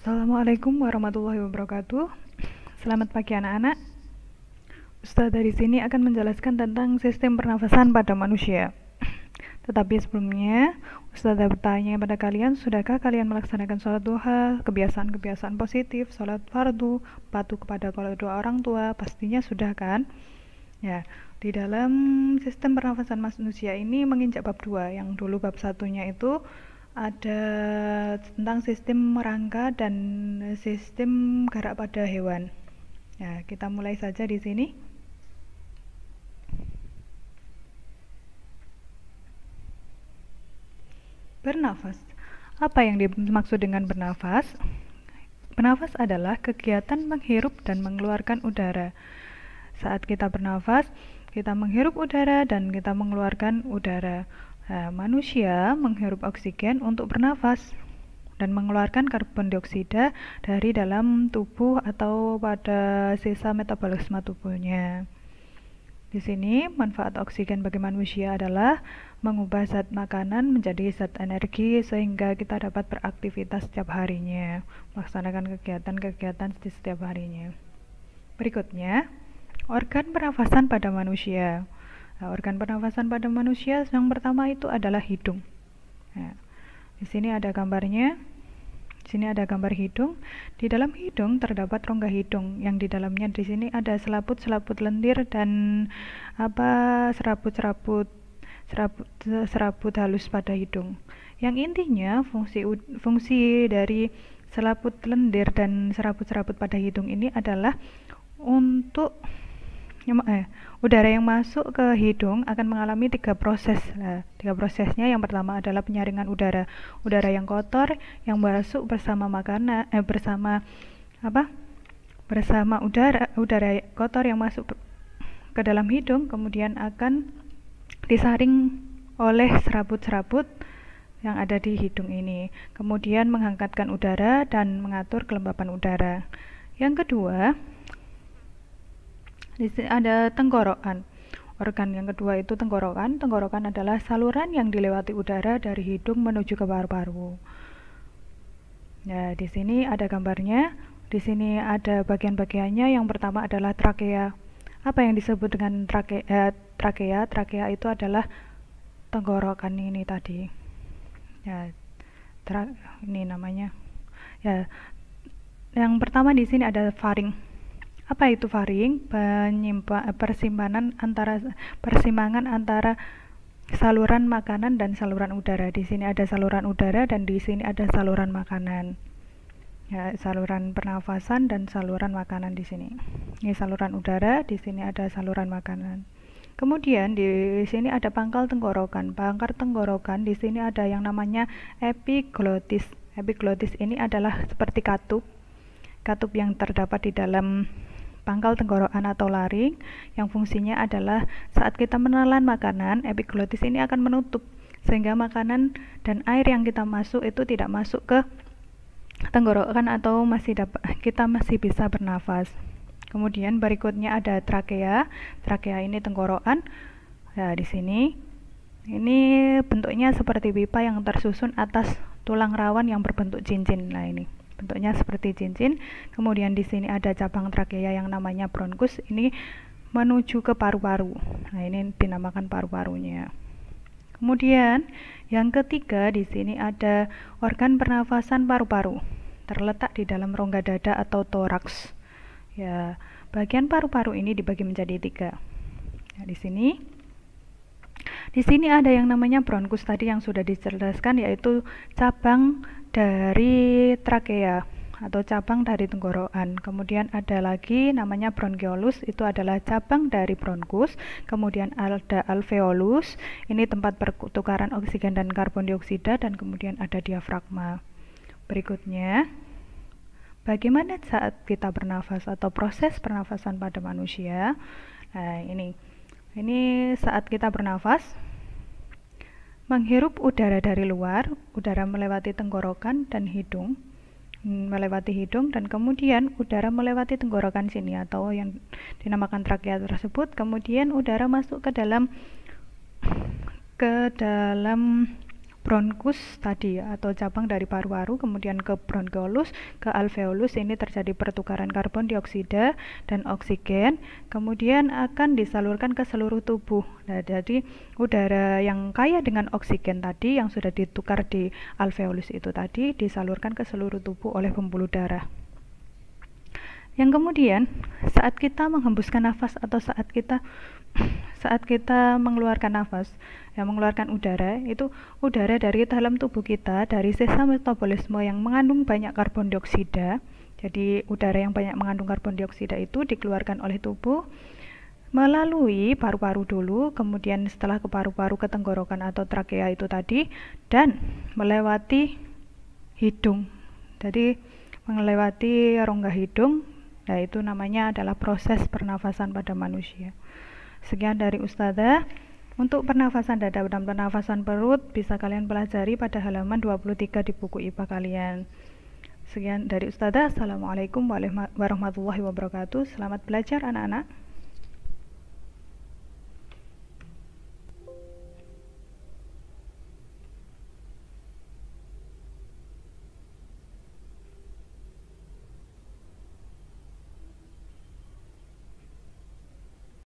Assalamualaikum warahmatullahi wabarakatuh. Selamat pagi anak-anak. Ustazah di sini akan menjelaskan tentang sistem pernafasan pada manusia. Tetapi sebelumnya, Ustazah bertanya pada kalian, sudahkah kalian melaksanakan sholat duha, kebiasaan-kebiasaan positif, sholat fardu, patuh kepada kedua orang tua? Pastinya sudah kan? Ya, di dalam sistem pernafasan manusia ini menginjak bab 2, yang dulu bab satunya itu ada tentang sistem rangka dan sistem gerak pada hewan. Ya, kita mulai saja di sini. Bernafas. Apa yang dimaksud dengan bernafas? Bernafas adalah kegiatan menghirup dan mengeluarkan udara. Saat kita bernafas, kita menghirup udara dan kita mengeluarkan udara. Nah, manusia menghirup oksigen untuk bernafas dan mengeluarkan karbon dioksida dari dalam tubuh atau pada sisa metabolisme tubuhnya. Di sini, manfaat oksigen bagi manusia adalah mengubah zat makanan menjadi zat energi sehingga kita dapat beraktivitas setiap harinya, melaksanakan kegiatan-kegiatan di setiap harinya. Berikutnya, organ pernafasan pada manusia. Nah, organ pernafasan pada manusia yang pertama itu adalah hidung. Nah, di sini ada gambarnya. Di sini ada gambar hidung. Di dalam hidung terdapat rongga hidung yang di dalamnya di sini ada selaput-selaput lendir dan serabut halus pada hidung. Yang intinya fungsi dari selaput lendir dan serabut-serabut pada hidung ini adalah untuk udara yang masuk ke hidung akan mengalami tiga proses. Nah, tiga prosesnya yang pertama adalah penyaringan udara yang kotor yang masuk bersama makanan bersama udara kotor yang masuk ke dalam hidung kemudian akan disaring oleh serabut-serabut yang ada di hidung ini, kemudian menghangatkan udara dan mengatur kelembapan udara. Yang kedua, di sini ada tenggorokan. Organ yang kedua itu tenggorokan. Tenggorokan adalah saluran yang dilewati udara dari hidung menuju ke paru-paru. Ya, di sini ada gambarnya. Di sini ada bagian-bagiannya. Yang pertama adalah trakea. Apa yang disebut dengan trakea? Trakea itu adalah tenggorokan ini tadi. Ya, ini namanya. Ya, yang pertama di sini ada faring. Apa itu faring? Persimpangan antara saluran makanan dan saluran udara. Di sini ada saluran udara dan di sini ada saluran makanan. Ya, saluran pernafasan dan saluran makanan di sini. Ini saluran udara, di sini ada saluran makanan. Kemudian di sini ada pangkal tenggorokan. Pangkal tenggorokan di sini ada yang namanya epiglotis. Epiglotis ini adalah seperti katup yang terdapat di dalam pangkal tenggorokan atau laring yang fungsinya adalah saat kita menelan makanan, epiglotis ini akan menutup sehingga makanan dan air yang kita masuk itu tidak masuk ke tenggorokan atau kita masih bisa bernafas. Kemudian berikutnya ada trakea. Trakea ini tenggorokan. Nah, di sini ini bentuknya seperti pipa yang tersusun atas tulang rawan yang berbentuk cincin. Nah, ini bentuknya seperti cincin. Kemudian di sini ada cabang trakea yang namanya bronkus, ini menuju ke paru-paru. Nah, ini dinamakan paru-parunya. Kemudian yang ketiga di sini ada organ pernafasan paru-paru, terletak di dalam rongga dada atau toraks. Ya, bagian paru-paru ini dibagi menjadi tiga. Nah, di sini ada yang namanya bronkus tadi yang sudah dijelaskan, yaitu cabang dari trakea atau cabang dari tenggorokan. Kemudian ada lagi namanya bronchiolus, itu adalah cabang dari bronkus. Kemudian ada alveolus, ini tempat pertukaran oksigen dan karbon dioksida, dan kemudian ada diafragma. Berikutnya, bagaimana saat kita bernafas atau proses pernafasan pada manusia? Nah, ini saat kita bernafas, menghirup udara dari luar, udara melewati tenggorokan dan hidung, dan kemudian udara melewati tenggorokan sini atau yang dinamakan trakea tersebut, kemudian udara masuk ke dalam bronkus tadi ya, atau cabang dari paru-paru, kemudian ke bronkiolus, ke alveolus. Ini terjadi pertukaran karbon dioksida dan oksigen, kemudian akan disalurkan ke seluruh tubuh. Nah, jadi udara yang kaya dengan oksigen tadi yang sudah ditukar di alveolus itu tadi disalurkan ke seluruh tubuh oleh pembuluh darah. Yang kemudian saat kita menghembuskan nafas atau saat kita mengeluarkan nafas, mengeluarkan udara, itu udara dari dalam tubuh kita, dari sisa metabolisme yang mengandung banyak karbon dioksida. Jadi udara yang banyak mengandung karbon dioksida itu dikeluarkan oleh tubuh melalui paru-paru dulu, kemudian setelah ke paru-paru ke tenggorokan atau trakea itu tadi, dan melewati hidung. Jadi melewati rongga hidung. Nah, itu namanya adalah proses pernafasan pada manusia. Sekian dari Ustazah. Untuk pernafasan dada dan pernafasan perut bisa kalian pelajari pada halaman 23 di buku IPA kalian. Sekian dari Ustazah. Assalamualaikum warahmatullahi wabarakatuh. Selamat belajar anak-anak.